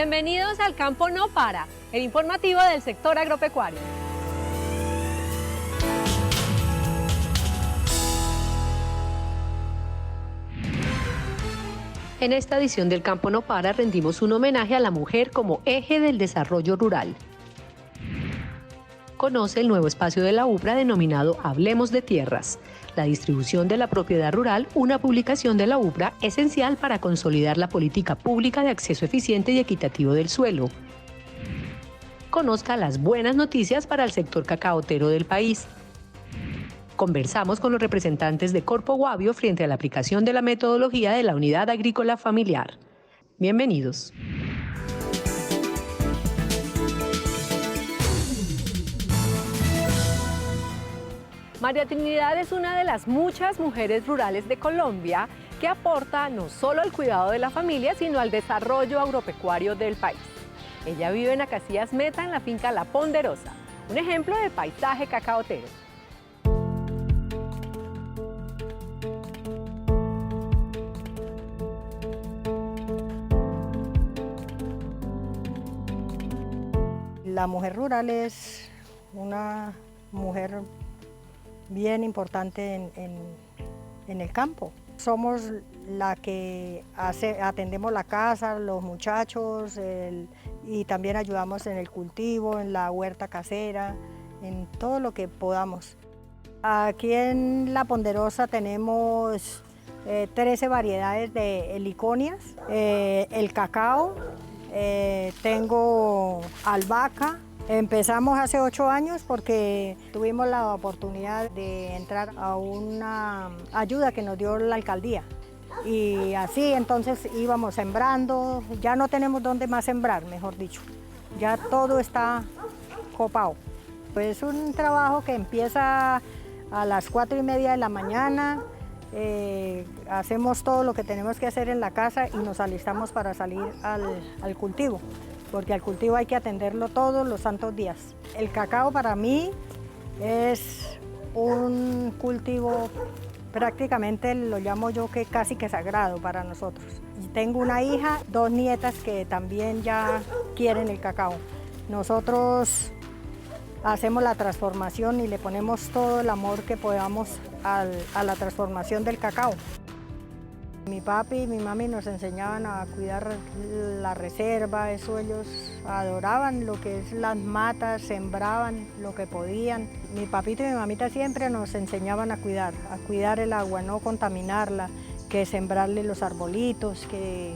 Bienvenidos al Campo No Para, el informativo del sector agropecuario. En esta edición del Campo No Para rendimos un homenaje a la mujer como eje del desarrollo rural. Conoce el nuevo espacio de la UPRA denominado Hablemos de Tierras. La distribución de la propiedad rural, una publicación de la UPRA esencial para consolidar la política pública de acceso eficiente y equitativo del suelo. Conozca las buenas noticias para el sector cacaotero del país. Conversamos con los representantes de Corpo Guavio frente a la aplicación de la metodología de la Unidad Agrícola Familiar. Bienvenidos. María Trinidad es una de las muchas mujeres rurales de Colombia que aporta no solo al cuidado de la familia, sino al desarrollo agropecuario del país. Ella vive en Acacías Meta, en la finca La Ponderosa, un ejemplo de paisaje cacaotero. La mujer rural es una mujer bien importante en el campo. Somos la que atendemos la casa, los muchachos, y también ayudamos en el cultivo, en la huerta casera, en todo lo que podamos. Aquí en La Ponderosa tenemos 13 variedades de heliconias, el cacao, tengo albahaca. Empezamos hace 8 años porque tuvimos la oportunidad de entrar a una ayuda que nos dio la alcaldía. Y así entonces íbamos sembrando, ya no tenemos dónde más sembrar, mejor dicho. Ya todo está copado. Pues es un trabajo que empieza a las 4:30 de la mañana. Hacemos todo lo que tenemos que hacer en la casa y nos alistamos para salir al cultivo, porque al cultivo hay que atenderlo todos los santos días. El cacao para mí es un cultivo prácticamente, lo llamo yo, que casi que sagrado para nosotros. Tengo una hija, 2 nietas que también ya quieren el cacao. Nosotros hacemos la transformación y le ponemos todo el amor que podamos a la transformación del cacao. Mi papi y mi mami nos enseñaban a cuidar la reserva, eso ellos adoraban lo que es las matas, sembraban lo que podían. Mi papito y mi mamita siempre nos enseñaban a cuidar el agua, no contaminarla, que sembrarle los arbolitos, que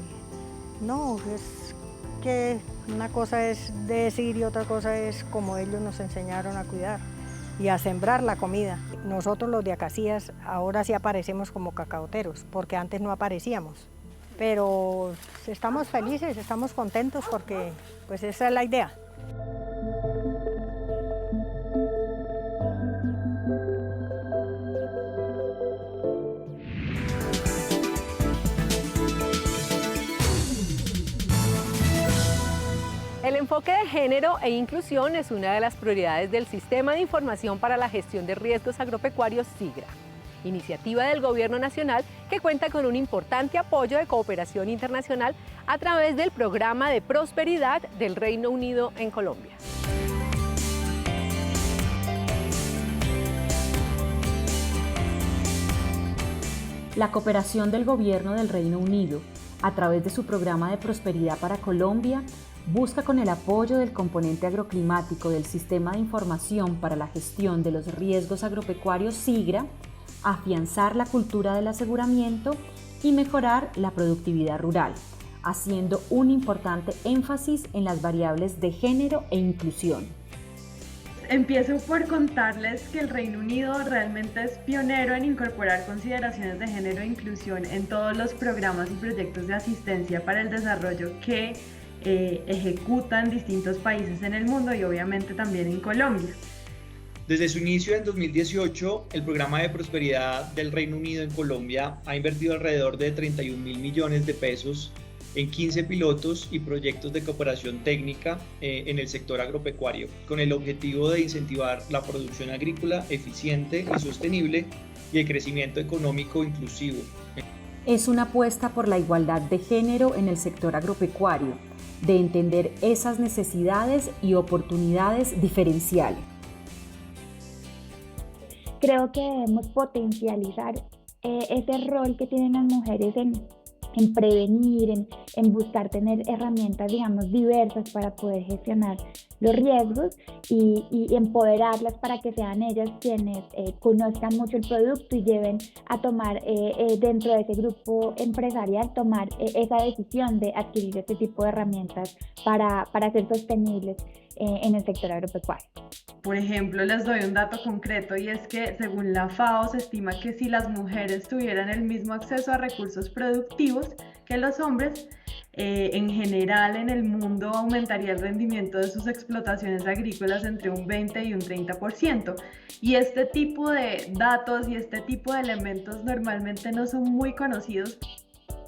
no, es que una cosa es decir y otra cosa es como ellos nos enseñaron a cuidar y a sembrar la comida. Nosotros los de Acacías ahora sí aparecemos como cacaoteros, porque antes no aparecíamos. Pero estamos felices, estamos contentos porque pues esa es la idea. El enfoque de género e inclusión es una de las prioridades del Sistema de Información para la Gestión de Riesgos Agropecuarios SIGRA, iniciativa del Gobierno Nacional que cuenta con un importante apoyo de cooperación internacional a través del Programa de Prosperidad del Reino Unido en Colombia. La cooperación del Gobierno del Reino Unido, a través de su Programa de Prosperidad para Colombia, busca con el apoyo del componente agroclimático del Sistema de Información para la Gestión de los Riesgos Agropecuarios SIGRA, afianzar la cultura del aseguramiento y mejorar la productividad rural, haciendo un importante énfasis en las variables de género e inclusión. Empiezo por contarles que el Reino Unido realmente es pionero en incorporar consideraciones de género e inclusión en todos los programas y proyectos de asistencia para el desarrollo que ejecutan distintos países en el mundo y obviamente también en Colombia. Desde su inicio en 2018, el programa de prosperidad del Reino Unido en Colombia ha invertido alrededor de 31.000 millones de pesos en 15 pilotos y proyectos de cooperación técnica en el sector agropecuario, con el objetivo de incentivar la producción agrícola eficiente y sostenible y el crecimiento económico inclusivo. Es una apuesta por la igualdad de género en el sector agropecuario, de entender esas necesidades y oportunidades diferenciales. Creo que debemos potencializar ese rol que tienen las mujeres en prevenir, en buscar tener herramientas, digamos, diversas para poder gestionar los riesgos y empoderarlas para que sean ellas quienes conozcan mucho el producto y lleven a tomar dentro de ese grupo empresarial, tomar esa decisión de adquirir este tipo de herramientas para ser sostenibles en el sector agropecuario. Por ejemplo, les doy un dato concreto y es que según la FAO se estima que si las mujeres tuvieran el mismo acceso a recursos productivos que los hombres, en general en el mundo aumentaría el rendimiento de sus explotaciones agrícolas entre un 20 y un 30%. Y este tipo de datos y este tipo de elementos normalmente no son muy conocidos.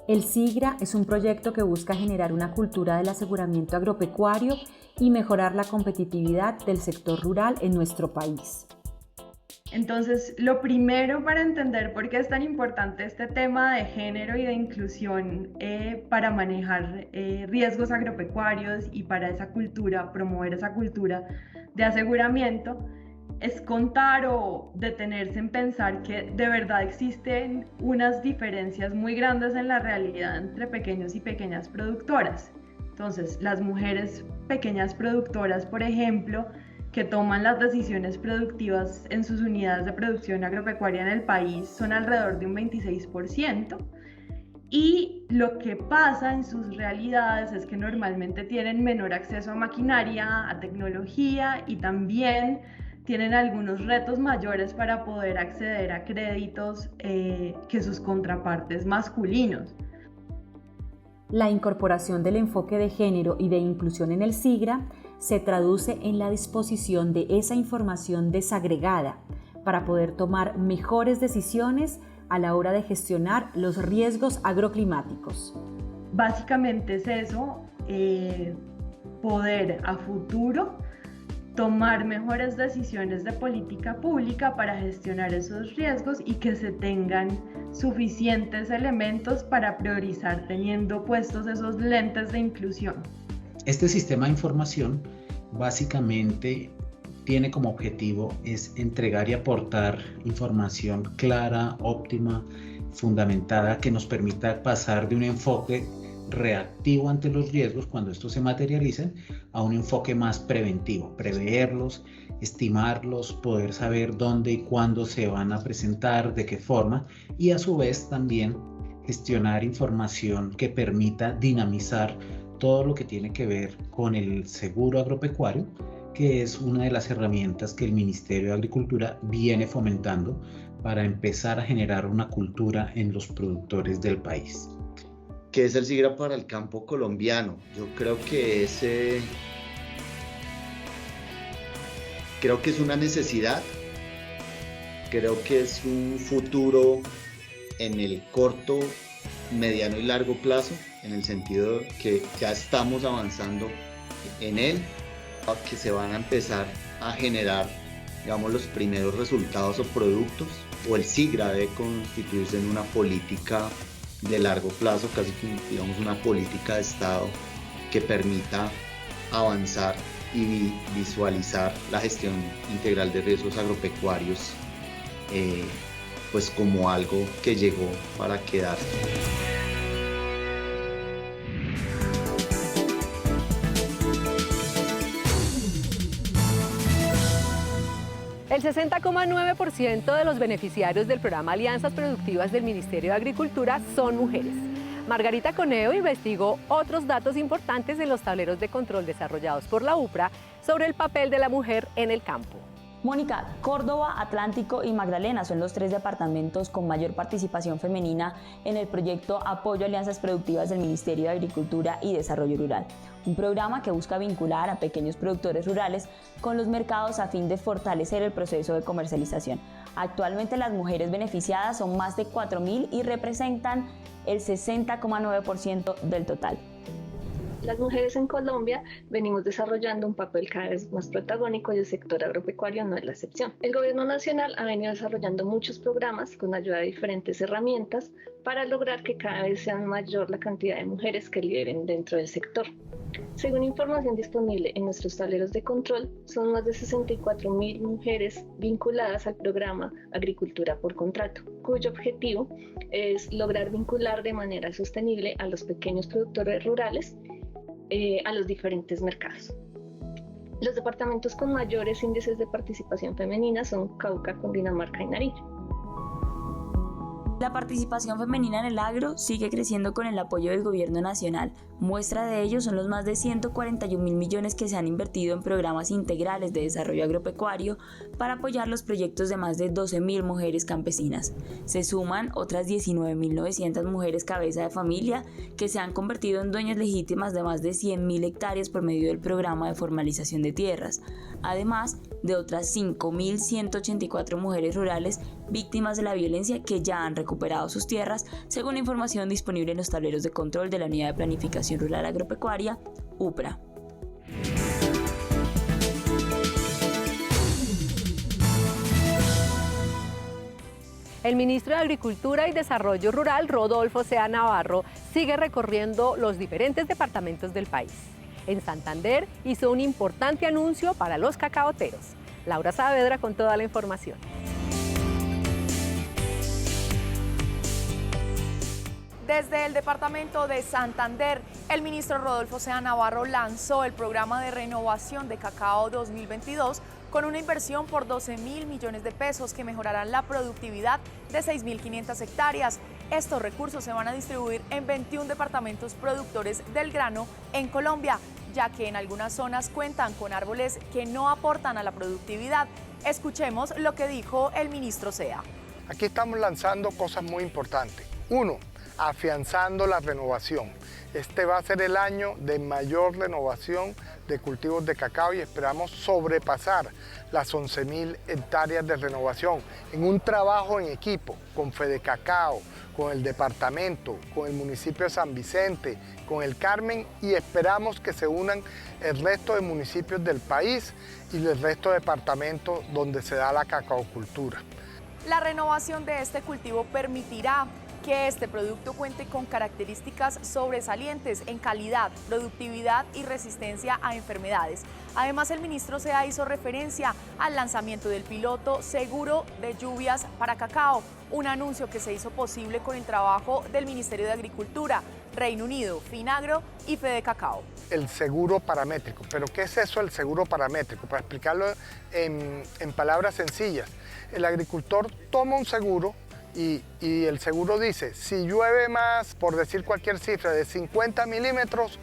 El SIGRA es un proyecto que busca generar una cultura del aseguramiento agropecuario y mejorar la competitividad del sector rural en nuestro país. Entonces, lo primero para entender por qué es tan importante este tema de género y de inclusión para manejar riesgos agropecuarios y para esa cultura, promover esa cultura de aseguramiento, es contar o detenerse en pensar que de verdad existen unas diferencias muy grandes en la realidad entre pequeños y pequeñas productoras. Entonces, las mujeres pequeñas productoras, por ejemplo, que toman las decisiones productivas en sus unidades de producción agropecuaria en el país son alrededor de un 26%. Y lo que pasa en sus realidades es que normalmente tienen menor acceso a maquinaria, a tecnología y también tienen algunos retos mayores para poder acceder a créditos que sus contrapartes masculinos. La incorporación del enfoque de género y de inclusión en el SIGRA se traduce en la disposición de esa información desagregada para poder tomar mejores decisiones a la hora de gestionar los riesgos agroclimáticos. Básicamente es eso, poder a futuro tomar mejores decisiones de política pública para gestionar esos riesgos y que se tengan suficientes elementos para priorizar teniendo puestos esos lentes de inclusión. Este sistema de información básicamente tiene como objetivo es entregar y aportar información clara, óptima, fundamentada, que nos permita pasar de un enfoque reactivo ante los riesgos cuando estos se materialicen a un enfoque más preventivo, preverlos, estimarlos, poder saber dónde y cuándo se van a presentar, de qué forma, y a su vez también gestionar información que permita dinamizar todo lo que tiene que ver con el seguro agropecuario, que es una de las herramientas que el Ministerio de Agricultura viene fomentando para empezar a generar una cultura en los productores del país. ¿Qué es el SIGRA para el campo colombiano? Yo creo que es una necesidad, creo que es un futuro en el corto, mediano y largo plazo, en el sentido que ya estamos avanzando en él, que se van a empezar a generar, digamos, los primeros resultados o productos, o el SIGRA debe constituirse en una política de largo plazo, casi que, digamos, una política de Estado que permita avanzar y visualizar la gestión integral de riesgos agropecuarios pues como algo que llegó para quedarse. El 60,9% de los beneficiarios del programa Alianzas Productivas del Ministerio de Agricultura son mujeres. Margarita Coneo investigó otros datos importantes en los tableros de control desarrollados por la UPRA sobre el papel de la mujer en el campo. Mónica, Córdoba, Atlántico y Magdalena son los 3 departamentos con mayor participación femenina en el proyecto Apoyo a Alianzas Productivas del Ministerio de Agricultura y Desarrollo Rural, un programa que busca vincular a pequeños productores rurales con los mercados a fin de fortalecer el proceso de comercialización. Actualmente las mujeres beneficiadas son más de 4.000 y representan el 60,9% del total. Las mujeres en Colombia venimos desarrollando un papel cada vez más protagónico y el sector agropecuario no es la excepción. El gobierno nacional ha venido desarrollando muchos programas con ayuda de diferentes herramientas para lograr que cada vez sea mayor la cantidad de mujeres que lideren dentro del sector. Según información disponible en nuestros tableros de control, son más de 64.000 mujeres vinculadas al programa Agricultura por Contrato, cuyo objetivo es lograr vincular de manera sostenible a los pequeños productores rurales a los diferentes mercados. Los departamentos con mayores índices de participación femenina son Cauca, Cundinamarca y Nariño. La participación femenina en el agro sigue creciendo con el apoyo del gobierno nacional. Muestra de ello son los más de 141.000 millones que se han invertido en programas integrales de desarrollo agropecuario para apoyar los proyectos de más de 12.000 mujeres campesinas. Se suman otras 19.900 mujeres cabeza de familia que se han convertido en dueñas legítimas de más de 100.000 hectáreas por medio del programa de formalización de tierras, además de otras 5.184 mujeres rurales víctimas de la violencia que ya han recuperado sus tierras, según la información disponible en los tableros de control de la Unidad de Planificación Rural Agropecuaria, UPRA. El ministro de Agricultura y Desarrollo Rural, Rodolfo Sea Navarro, sigue recorriendo los diferentes departamentos del país. En Santander hizo un importante anuncio para los cacaoteros. Laura Saavedra con toda la información. Desde el departamento de Santander, el ministro Rodolfo Sea Navarro lanzó el programa de renovación de cacao 2022 con una inversión por 12.000 millones de pesos que mejorarán la productividad de 6.500 hectáreas. Estos recursos se van a distribuir en 21 departamentos productores del grano en Colombia, ya que en algunas zonas cuentan con árboles que no aportan a la productividad. Escuchemos lo que dijo el ministro Sea. Aquí estamos lanzando cosas muy importantes. Uno, afianzando la renovación. Este va a ser el año de mayor renovación de cultivos de cacao y esperamos sobrepasar las 11.000 hectáreas de renovación en un trabajo en equipo con Fedecacao, con el departamento, con el municipio de San Vicente, con el Carmen, y esperamos que se unan el resto de municipios del país y el resto de departamentos donde se da la cacaocultura. La renovación de este cultivo permitirá que este producto cuente con características sobresalientes en calidad, productividad y resistencia a enfermedades. Además, el ministro Sea hizo referencia al lanzamiento del piloto Seguro de Lluvias para Cacao, un anuncio que se hizo posible con el trabajo del Ministerio de Agricultura, Reino Unido, Finagro y Fedecacao. El seguro paramétrico. ¿Pero qué es eso, el seguro paramétrico? Para explicarlo en palabras sencillas, el agricultor toma un seguro y el seguro dice, si llueve más, por decir cualquier cifra, de 50 milímetros,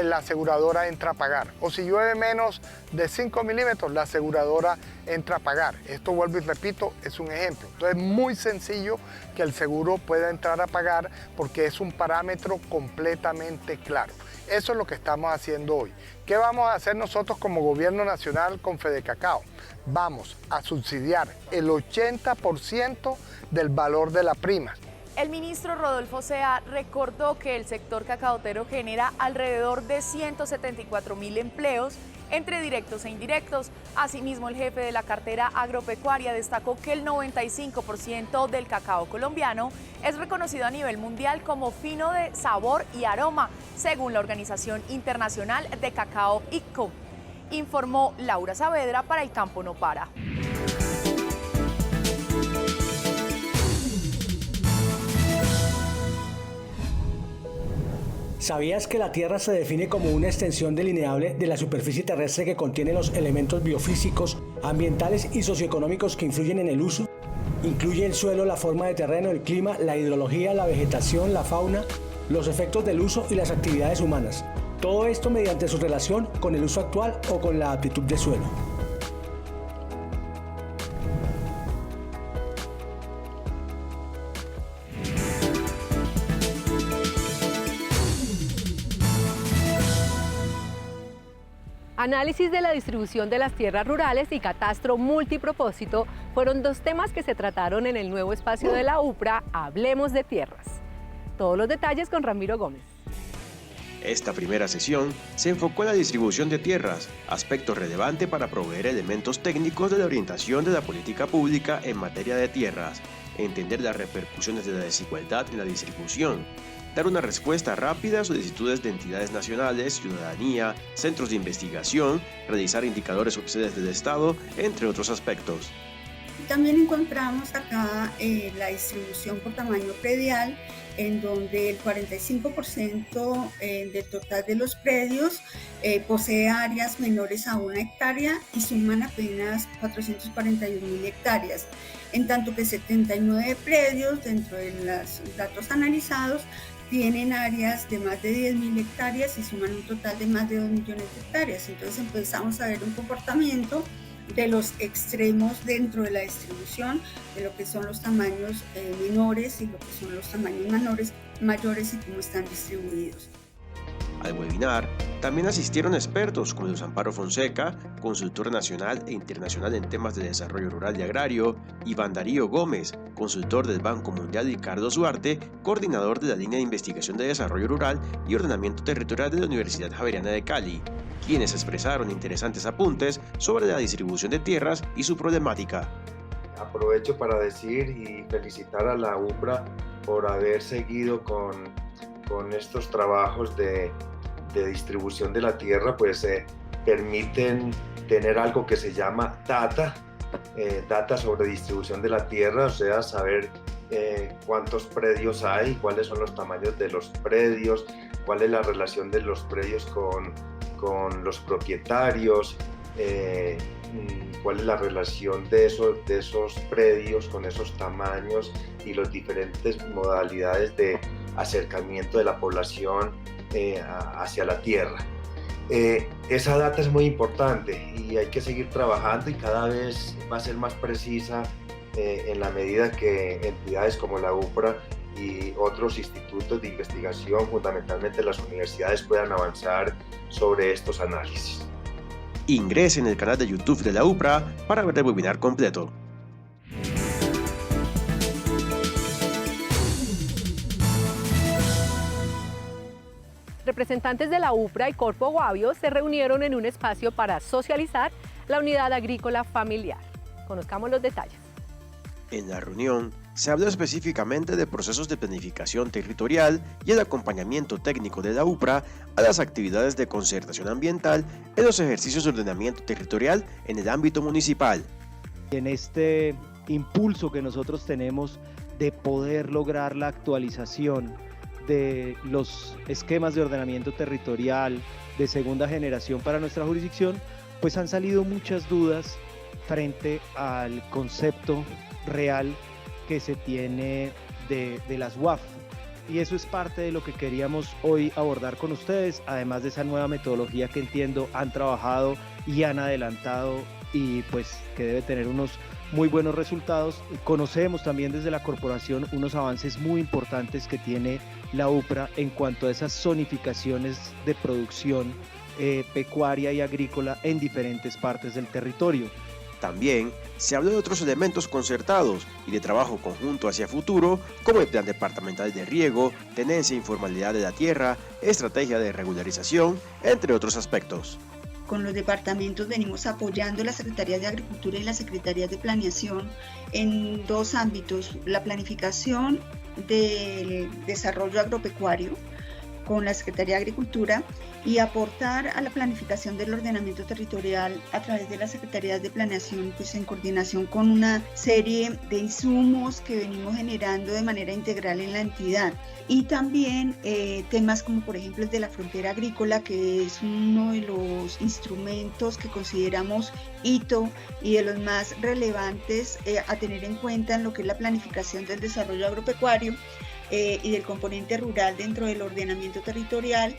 la aseguradora entra a pagar. O si llueve menos de 5 milímetros, la aseguradora entra a pagar. Esto, vuelvo y repito, es un ejemplo. Entonces es muy sencillo que el seguro pueda entrar a pagar porque es un parámetro completamente claro. Eso es lo que estamos haciendo hoy. ¿Qué vamos a hacer nosotros como gobierno nacional con Fedecacao? Vamos a subsidiar el 80% del valor de la prima. El ministro Rodolfo Sea recordó que el sector cacaotero genera alrededor de 174.000 empleos entre directos e indirectos. Asimismo, el jefe de la cartera agropecuaria destacó que el 95% del cacao colombiano es reconocido a nivel mundial como fino de sabor y aroma, según la Organización Internacional de Cacao ICCO. Informó Laura Saavedra para El Campo No Para. ¿Sabías que la Tierra se define como una extensión delineable de la superficie terrestre que contiene los elementos biofísicos, ambientales y socioeconómicos que influyen en el uso? Incluye el suelo, la forma de terreno, el clima, la hidrología, la vegetación, la fauna, los efectos del uso y las actividades humanas. Todo esto mediante su relación con el uso actual o con la aptitud de suelo. Análisis de la distribución de las tierras rurales y catastro multipropósito fueron dos temas que se trataron en el nuevo espacio de la UPRA, Hablemos de Tierras. Todos los detalles con Ramiro Gómez. Esta primera sesión se enfocó en la distribución de tierras, aspecto relevante para proveer elementos técnicos de la orientación de la política pública en materia de tierras, entender las repercusiones de la desigualdad en la distribución, dar una respuesta rápida a solicitudes de entidades nacionales, ciudadanía, centros de investigación, realizar indicadores oficiales del Estado, entre otros aspectos. También encontramos acá la distribución por tamaño predial, en donde el 45% del total de los predios posee áreas menores a 1 hectárea y suman apenas 441.000 hectáreas, en tanto que 79 predios dentro de los datos analizados tienen áreas de más de 10.000 hectáreas y suman un total de más de 2 millones de hectáreas. Entonces empezamos a ver un comportamiento de los extremos dentro de la distribución, de lo que son los tamaños menores y lo que son los tamaños mayores y cómo están distribuidos. Al webinar también asistieron expertos como Luz Amparo Fonseca, consultora nacional e internacional en temas de desarrollo rural y agrario, Iván Darío Gómez, consultor del Banco Mundial, y Carlos Duarte, coordinador de la línea de investigación de desarrollo rural y ordenamiento territorial de la Universidad Javeriana de Cali, quienes expresaron interesantes apuntes sobre la distribución de tierras y su problemática. Aprovecho para decir y felicitar a la UPRA por haber seguido con estos trabajos de distribución de la tierra, pues permiten tener algo que se llama data sobre distribución de la tierra, o sea, saber cuántos predios hay, cuáles son los tamaños de los predios, cuál es la relación de los predios con los propietarios, cuál es la relación de esos predios con esos tamaños y las diferentes modalidades de acercamiento de la población hacia la tierra. Esa data es muy importante y hay que seguir trabajando, y cada vez va a ser más precisa en la medida que entidades como la UPRA y otros institutos de investigación, fundamentalmente las universidades, puedan avanzar sobre estos análisis. Ingrese en el canal de YouTube de la UPRA para ver el webinar completo. Representantes de la UPRA y Corpo Guavio se reunieron en un espacio para socializar la unidad agrícola familiar. Conozcamos los detalles. En la reunión se habló específicamente de procesos de planificación territorial y el acompañamiento técnico de la UPRA a las actividades de concertación ambiental en los ejercicios de ordenamiento territorial en el ámbito municipal. En este impulso que nosotros tenemos de poder lograr la actualización de los esquemas de ordenamiento territorial de segunda generación para nuestra jurisdicción, pues han salido muchas dudas frente al concepto real que se tiene de las UAF, y eso es parte de lo que queríamos hoy abordar con ustedes, además de esa nueva metodología que entiendo han trabajado y han adelantado y pues que debe tener unos muy buenos resultados. Conocemos también desde la corporación unos avances muy importantes que tiene la UPRA en cuanto a esas zonificaciones de producción pecuaria y agrícola en diferentes partes del territorio. También se habló de otros elementos concertados y de trabajo conjunto hacia futuro, como el Plan Departamental de Riego, tenencia e informalidad de la tierra, estrategia de regularización, entre otros aspectos. Con los departamentos venimos apoyando las Secretarías de Agricultura y las Secretarías de Planeación en dos ámbitos: la planificación del desarrollo agropecuario con la Secretaría de Agricultura y aportar a la planificación del ordenamiento territorial a través de las Secretarías de Planeación, pues en coordinación con una serie de insumos que venimos generando de manera integral en la entidad. Y también temas como por ejemplo el de la frontera agrícola, que es uno de los instrumentos que consideramos hito y de los más relevantes a tener en cuenta en lo que es la planificación del desarrollo agropecuario y del componente rural dentro del ordenamiento territorial.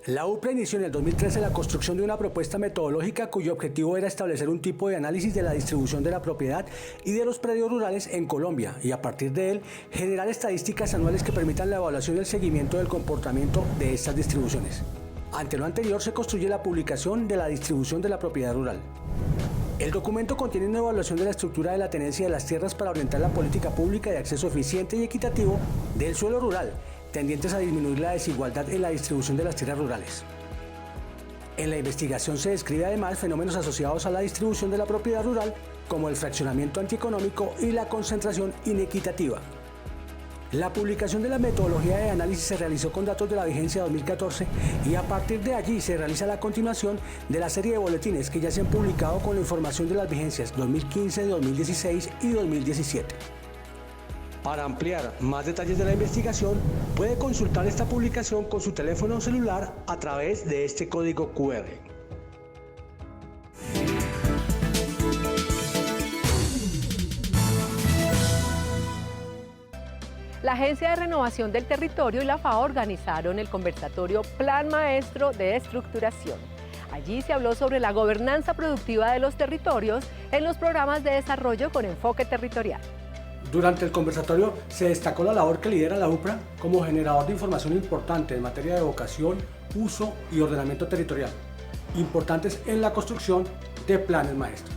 La UPRA inició en el 2013 la construcción de una propuesta metodológica cuyo objetivo era establecer un tipo de análisis de la distribución de la propiedad y de los predios rurales en Colombia, y a partir de él generar estadísticas anuales que permitan la evaluación y el seguimiento del comportamiento de estas distribuciones. Ante lo anterior se construye la publicación de la distribución de la propiedad rural. El documento contiene una evaluación de la estructura de la tenencia de las tierras para orientar la política pública de acceso eficiente y equitativo del suelo rural, tendientes a disminuir la desigualdad en la distribución de las tierras rurales. En la investigación se describe además fenómenos asociados a la distribución de la propiedad rural, como el fraccionamiento antieconómico y la concentración inequitativa. La publicación de la metodología de análisis se realizó con datos de la vigencia 2014 y a partir de allí se realiza la continuación de la serie de boletines que ya se han publicado con la información de las vigencias 2015, 2016 y 2017. Para ampliar más detalles de la investigación, puede consultar esta publicación con su teléfono celular a través de este código QR. La Agencia de Renovación del Territorio y la FAO organizaron el conversatorio Plan Maestro de Estructuración. Allí se habló sobre la gobernanza productiva de los territorios en los programas de desarrollo con enfoque territorial. Durante el conversatorio se destacó la labor que lidera la UPRA como generador de información importante en materia de vocación, uso y ordenamiento territorial, importantes en la construcción de planes maestros.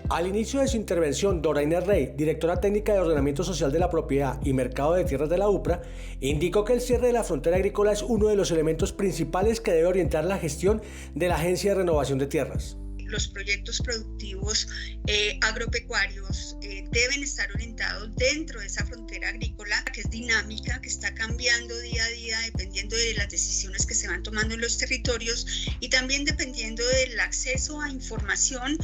Al inicio de su intervención, Dora Inés Rey, directora técnica de Ordenamiento Social de la Propiedad y Mercado de Tierras de la UPRA, indicó que el cierre de la frontera agrícola es uno de los elementos principales que debe orientar la gestión de la Agencia de Renovación de Tierras. Los proyectos productivos agropecuarios deben estar orientados dentro de esa frontera agrícola que es dinámica, que está cambiando día a día dependiendo de las decisiones que se van tomando en los territorios y también dependiendo del acceso a información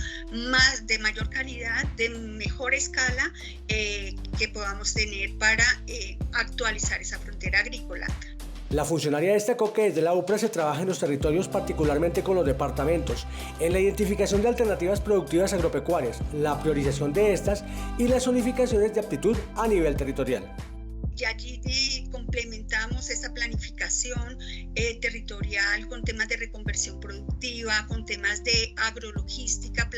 de mayor calidad, de mejor escala que podamos tener para actualizar esa frontera agrícola. La funcionaria destacó que desde la UPRA se trabaja en los territorios, particularmente con los departamentos, en la identificación de alternativas productivas agropecuarias, la priorización de estas y las zonificaciones de aptitud a nivel territorial. Y allí complementamos esa planificación territorial con temas de reconversión productiva, con temas de agrologística,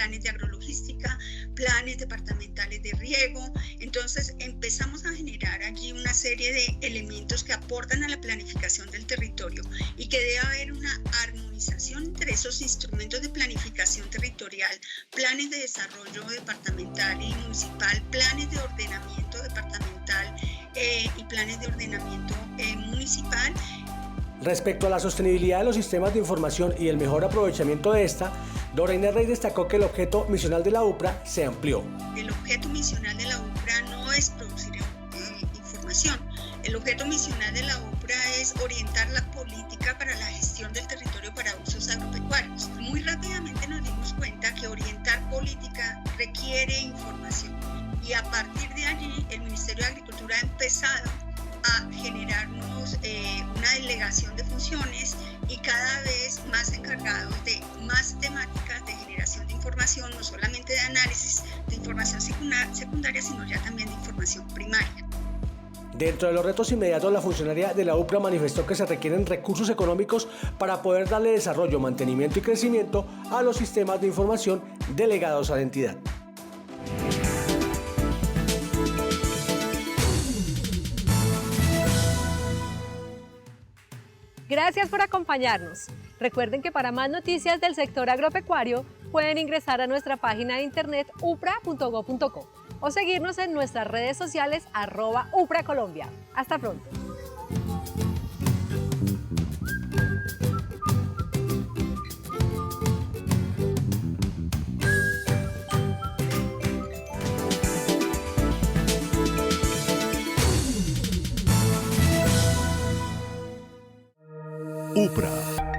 planes departamentales de riego. Entonces empezamos a generar allí una serie de elementos que aportan a la planificación del territorio y que debe haber una armonización entre esos instrumentos de planificación territorial, planes de desarrollo departamental y municipal, planes de ordenamiento departamental y planes de ordenamiento municipal. Respecto a la sostenibilidad de los sistemas de información y el mejor aprovechamiento de esta, Dora Inés Rey destacó que el objeto misional de la UPRA se amplió. El objeto misional de la UPRA no es producir información. El objeto misional de la UPRA es orientar la política para la gestión del territorio para usos agropecuarios. Muy rápidamente nos dimos cuenta que orientar política requiere información y a partir de allí el Ministerio de Agricultura ha empezado a generarnos una delegación de funciones y cada vez más encargados de más temáticas de generación de información, no solamente de análisis de información secundaria, sino ya también de información primaria. Dentro de los retos inmediatos, la funcionaria de la UPRA manifestó que se requieren recursos económicos para poder darle desarrollo, mantenimiento y crecimiento a los sistemas de información delegados a la entidad. Gracias por acompañarnos. Recuerden que para más noticias del sector agropecuario pueden ingresar a nuestra página de internet upra.go.co o seguirnos en nuestras redes sociales @upracolombia. Hasta pronto. UPRA.